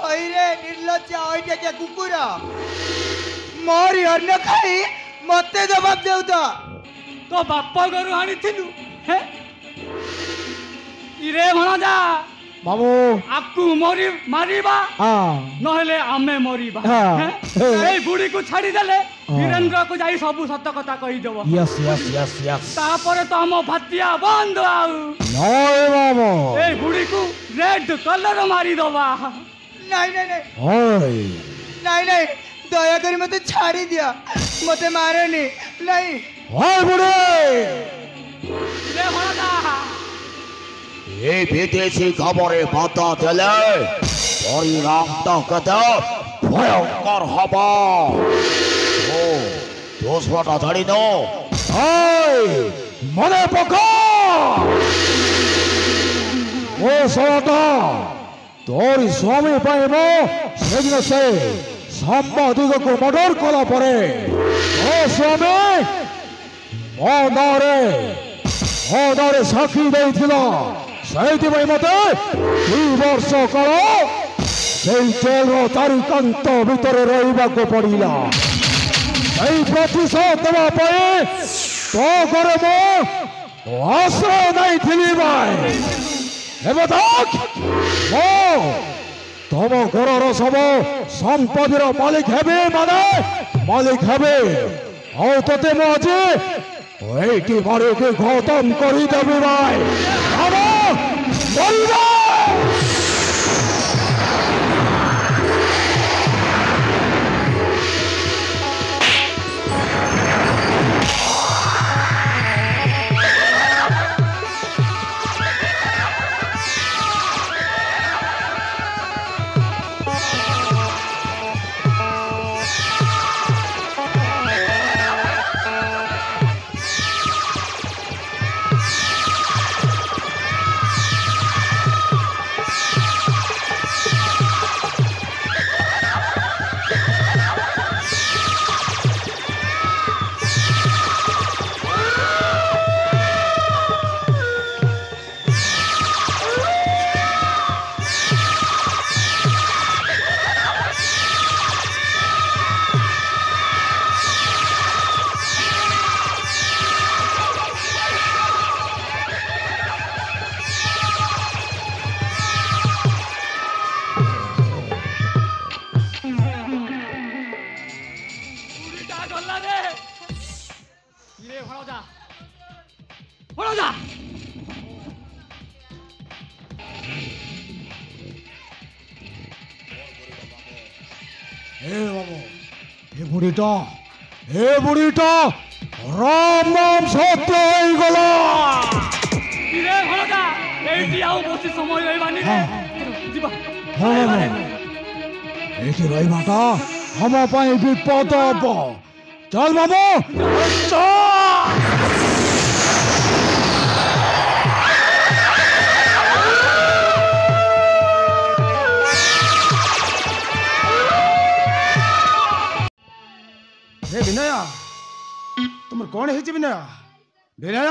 হইরে নির্লজ্জা ওইটা কে কুকুর মোরি অন্য খাই মতে জবাব দেউ তো বাপা ঘরু আনিଥିଲୁ ইরে ভଣଜা বাবু আকু মরি মারিবা নহলে ଆମେ মরিবা এই বুড়িକୁ ছাড়ি দেলে বীরেন্দ্রକୁ যাই ସବୁ সত্য কথা কই দেব यस তারপরে তো ଆମ ভাতিয়া বন্ধ আউ নয় বাবু এই বুড়িକୁ রেড কলর মারি দবা নাই নাই নাই ওই নাই নাই দয়া করে মতে ছাড়ি দিয়া মতে মারনি নাই ওই বুড়ি রে ভণজা এই বিদেশি খবরে বাধা দিলে পরিণামটা কত ভয়ঙ্কর হব ও দোষটা জানি না মনে পকা ও সরটা তোর স্বামী পাইব সেদিন সে সাংবাদিকକୁ মর্ডর কলা পরে ও স্বামী মদারে সাক্ষী ଦେଇছিল সেইଥିପାଇଁ ମତେ 2 ବର୍ଷ କାଳ ସେଇ ଜେଲର ଚାରିକାନ୍ତ ଭିତରେ ରହିବାକୁ ପଡ଼ିଲା এই ପ୍ରତିଶୋଧ ଦେବା ପାଇଁ ତୋ ଘରେ ମୁଁ ଆଶ୍ରୟ ନେଇଥିଲି ଭାଇ ଏବେ ଦେଖ ମୁଁ ତମ ଘରର ସବୁ ସମ୍ପତ୍ତିର ମାଲିକ ହେବି ମାନେ ମାଲିକ ହେବି ଆଉ ତତେ ମୁଁ ଆଜି এইটি মারিকে খতম করে দেবে ভাই বুড়িটা রাম নাম সত্য হয়ে গেল এইটি রইবাটা আম পাই বিপদ হব চল বাবু विनय तुम कौन है विनय विनय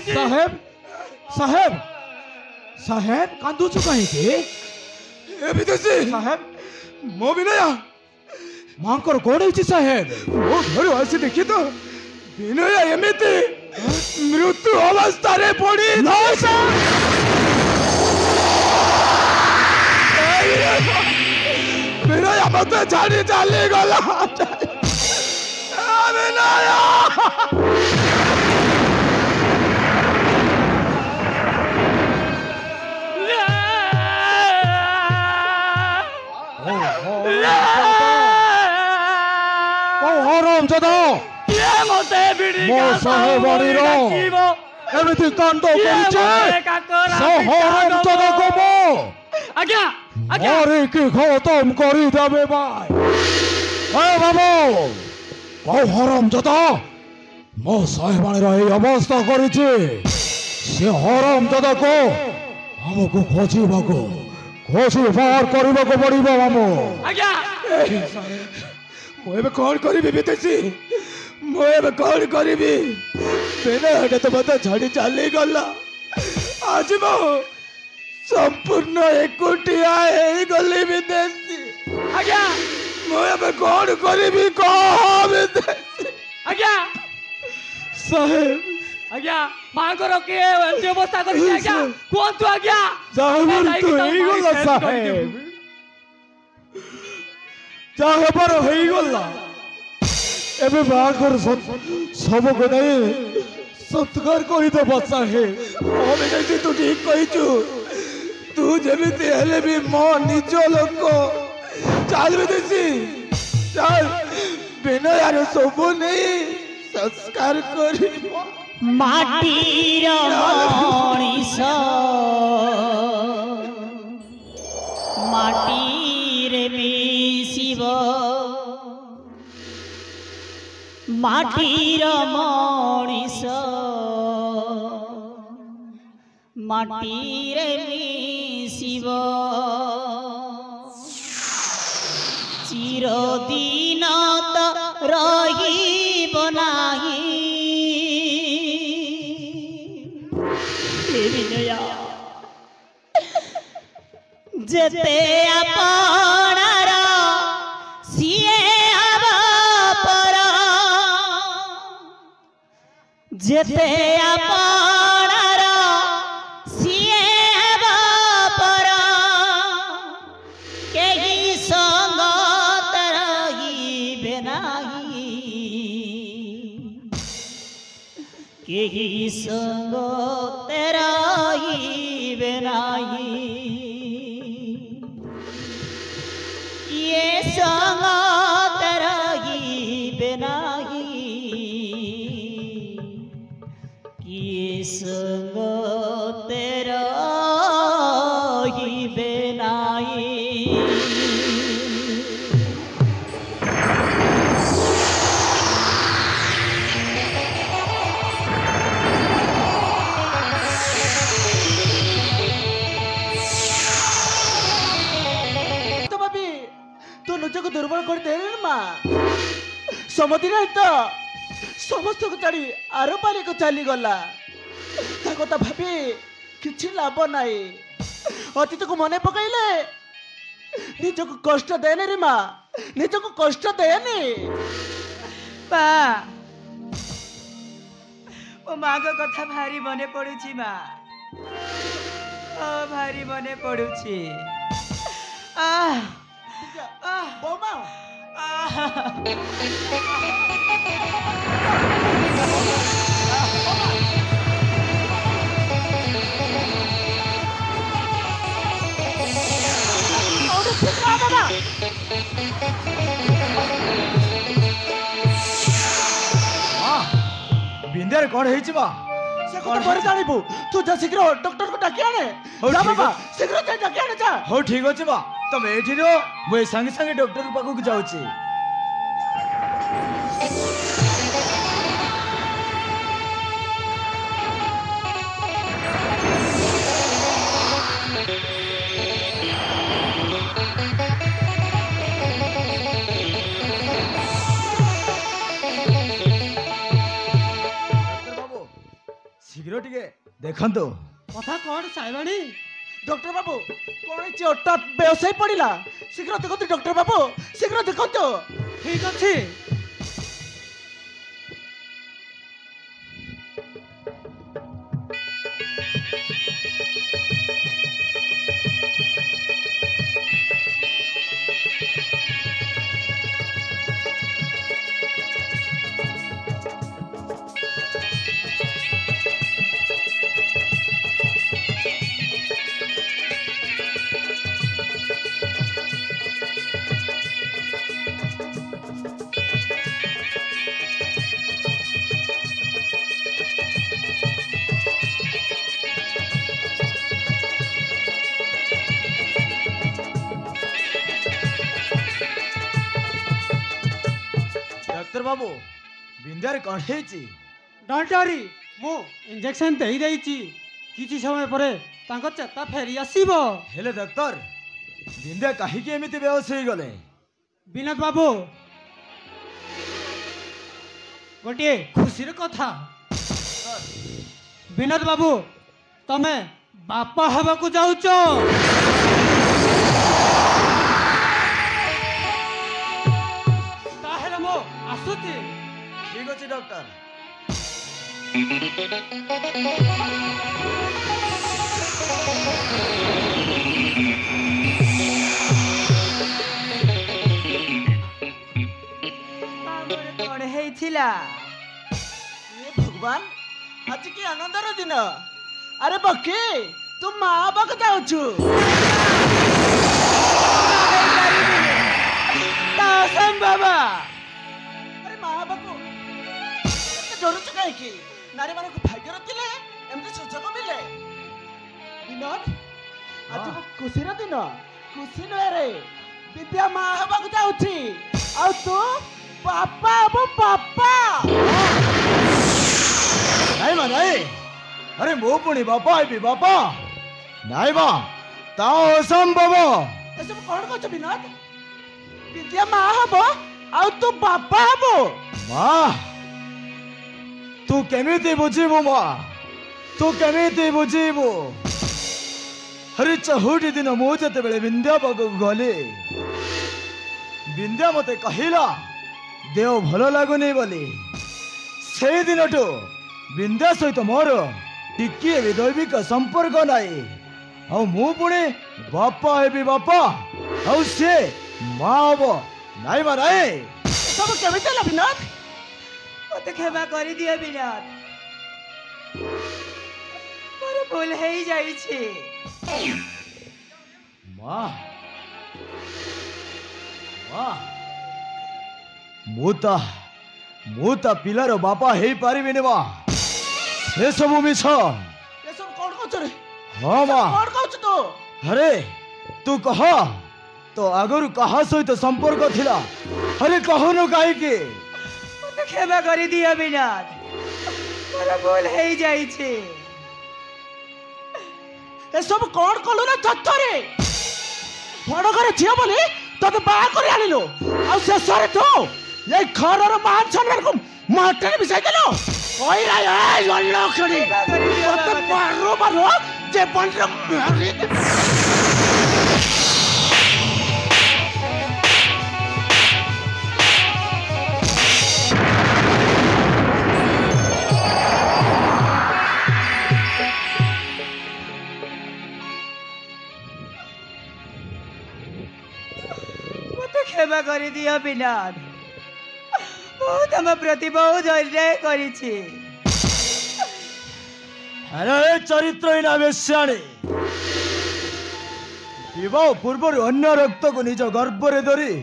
साहेब साहेब साहेब कांदुचु कहीं विदेशी साहेब मो विनय मांकर कौन है साहेब मो घर आसी देखी तो विनय एमती मृत्यु अवस्था रे पड़ी विनय मत छाड़ी चली गला विनय एमती कांड खत्म कर बाबू ଆଉ ହରାମଜାଦା ମୋ ସାହେବାଣୀର ଏହି ଅବସ୍ଥା କରିଛି ସେ ହରାମଜାଦାକୁ ଆମକୁ ଖୋଜି ବାହାର କରିବାକୁ ପଡ଼ିବ ମାମୁ। ଆଜ୍ଞା ମୁଁ ଏବେ କ'ଣ କରିବି ବିଦେଶୀ? ମୁଁ ଏବେ କ'ଣ କରିବି? ବିନୟଟା ତ ମତେ ଛାଡ଼ି ଚାଲିଗଲା। ଆଜି ମୁଁ ସମ୍ପୂର୍ଣ୍ଣ ଏକୁଟିଆ ହେଇଗଲି ବିଦେଶୀ। ଆଜ୍ଞା ମୁଁ ଏବେ କ'ଣ କରିବି କହ ବିଦେଶୀ? ଆଜ୍ଞା ସାହେବ ଆଜ୍ଞା ମାଙ୍କର କିଏ ଏମିତି ଅବସ୍ଥା କରିଛି ଆଜ୍ଞା କୁହନ୍ତୁ ଆଜ୍ଞା। ସାହେବର ତ ହେଇଗଲା ସାହେବ, ଯାହା ହେବାର ହେଇଗଲା। ଏବେ ବାହାଘର ସବୁକୁ ନେଇ ସତ୍କାର କରିଦେବା ସାହେବ। ବିଦେଶୀ ତୁ ଠିକ୍ କହିଛୁ। ତୁ ଯେମିତି ହେଲେ ବି ମୋ ନିଜ ଲୋକ। ଚାଲ ବିଦେଶୀ ଚାଲ, ବିନୟର ସବୁ ନେଇ ସଂସ୍କାର କରିବ। ମାଟିର ମଣିଷ ମାଟିରେ ମିଶିବ, ମାଟିର ମଣିଷ ମାଟିରେ ମିଶିବ, ଚିରଦିନ ତ ରହିବ ନାହିଁ। ଯେତେ ଆପଣାର ସିଏ ହବ ପର, ଯେତେ ଆପଣାର ସିଏ ହବ ପର, କେହି ସଙ୍ଗତ ରହିବେ ନାହିଁ, କେହି ସଙ୍ଗତ ରହିବେ ନାହିଁ। ये संगत रहिबे नाही, ये संगत रहिबे नाही। ନିଜକୁ ଦୁର୍ବଳ କରିଦେଲେ ମା। ସମତି ନାହିଁ ତ ସମସ୍ତଙ୍କୁ ଛାଡ଼ି ଆରପାରିକୁ ଚାଲିଗଲା। ତା କଥା ଭାବି କିଛି ଲାଭ ନାହିଁ। ଅତୀତକୁ ମନେ ପକାଇଲେ ନିଜକୁ କଷ୍ଟ ଦେନି ରେ ମା, ନିଜକୁ କଷ୍ଟ ଦେନି। ମା ମୋ ମାଙ୍କ କଥା ଭାରି ମନେ ପଡୁଛି ମା, ଭାରି ମନେ ପଡୁଛି। ବୋମା ବିନ୍ଦାରେ କ'ଣ ହେଇଛି ମା? ସେ କଥା ପରେ ଜାଣିବୁ। ତୁ ଯା ଶୀଘ୍ର ଡକ୍ଟରକୁ ଡାକି ଆଣେ। ଯା ବାବା ଶୀଘ୍ର ଯାଇ ଡାକି ଆଣେ ଯା। ହଉ ଠିକ୍ ଅଛି ମା, ତମେ ଏଇଠି ରୁହ, ମୁଁ ଏ ସାଙ୍ଗେ ସାଙ୍ଗେ ଡକ୍ଟର ପାଖକୁ ଯାଉଛି। ଶୀଘ୍ର ଟିକେ ଦେଖନ୍ତୁ। କଥା କ'ଣ ସାଇବାଣୀ? ଡକ୍ଟର ବାବୁ କ'ଣ ହେଇଛି? ହଠାତ୍ ବେହୋସ ହେଇ ପଡ଼ିଲା। ଶୀଘ୍ର ଦେଖନ୍ତୁ ଡକ୍ଟର ବାବୁ, ଶୀଘ୍ର ଦେଖନ୍ତୁ। ଠିକ ଅଛି। डॉक्टर बाबू बिंदियार कौन है डॉक्टरी मु इंजेक्शन दे देइची किछि समय परे तांको चेता फेरी आसीबो हेले डॉक्टर बिंदिया काहे के एमिति बेहोश हो गले विनोद बाबू गोटे खुशीर कथा विनोद बाबू तमे बापा हवाकू जाउचो ताहेले मो आसुची ठीक अछि डॉक्टर कौन है भगवान आज की आनंदर दिन अरे बके तू माँ बाक जाऊछु बाबा अरे माँ बाकू डरुଛୁ କାହିଁକି ନାରୀ ମାନଙ୍କୁ ଭାଗ୍ୟର ଥିଲେ ଏମିତି ସୁଯୋଗ ମିଳେ ବିନୋଦ ଆଜି ମୁଁ ଖୁସିର ଦିନ ଖୁସି ନୁହେଁ ରେ ବିଦ୍ୟା ମା ହେବାକୁ ଯାଉଛି ଆଉ ତୁ ବାପା ହବ ବାପା ନାଇଁ ମା ନାଇଁ अरे मो पुणी बापा है बापा नाई बा ताओ असंभव ऐसे कौन कहछ विनोद विद्या मां हबो आ तू बापा हबो मां तू केमिति बुझीबो मां तू केमिति बुझीबो हरि चहुटी दिन मो जते बेले विंध्या पाक गले विंध्या मते कहिला देव भलो लागुनी बोली से दिनटो विंध्या सहित मोर टिके भी दैविक संपर्क नाई आ मु पुणे बापा हेबी बापा आ से मां हबो नाई बा नाई सब केमिति ला विनोद मते क्षमा करि दियो विनोद मोर भूल हे जाई छी मां मां मुता पिलार बापा हे पारिबिनी बा ये सब मिछ ये सब कौन कहछ रे हां मां कौन कहछ तो अरे तू कह तो आगरु कहा सहित संपर्क थिला अरे कहनु काहे के मते क्षमा करि दियो विनोद मोर भूल हे जाई छी ए सब कौन कलु ना चत्तरे बड़ घरे छिया बोली तते बा करि आलिलो आ शेषरे तो ये घरर मान सम्मान को माटे बिसाई देलो ओइ रा ए लखड़ी तते मारो जे बंद्र मारी मते क्षमा करि दियो विनोद बहुत हम प्रति बहुत अन्याय करी छी अरे चरित्रहीन आवेश्याणी विवाह पूर्व अन्य रक्त को निज गर्भ रे धरी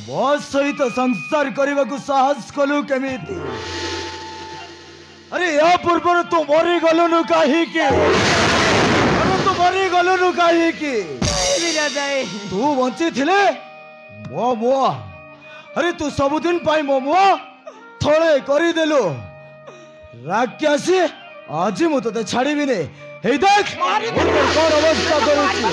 मो सहित संसार करने को साहस कलु केमिति अरे या पूर्व तू मरी गलुनु काहे के अरे तू मरी गलुनु काहे के तू बंची थिले मो मुआ अरे तू सबुदिन पाई मो मुआ थोड़े करी देलु राक्षसी आज मु तते छाड़ीबी ने हे देख कौन अवस्था करूची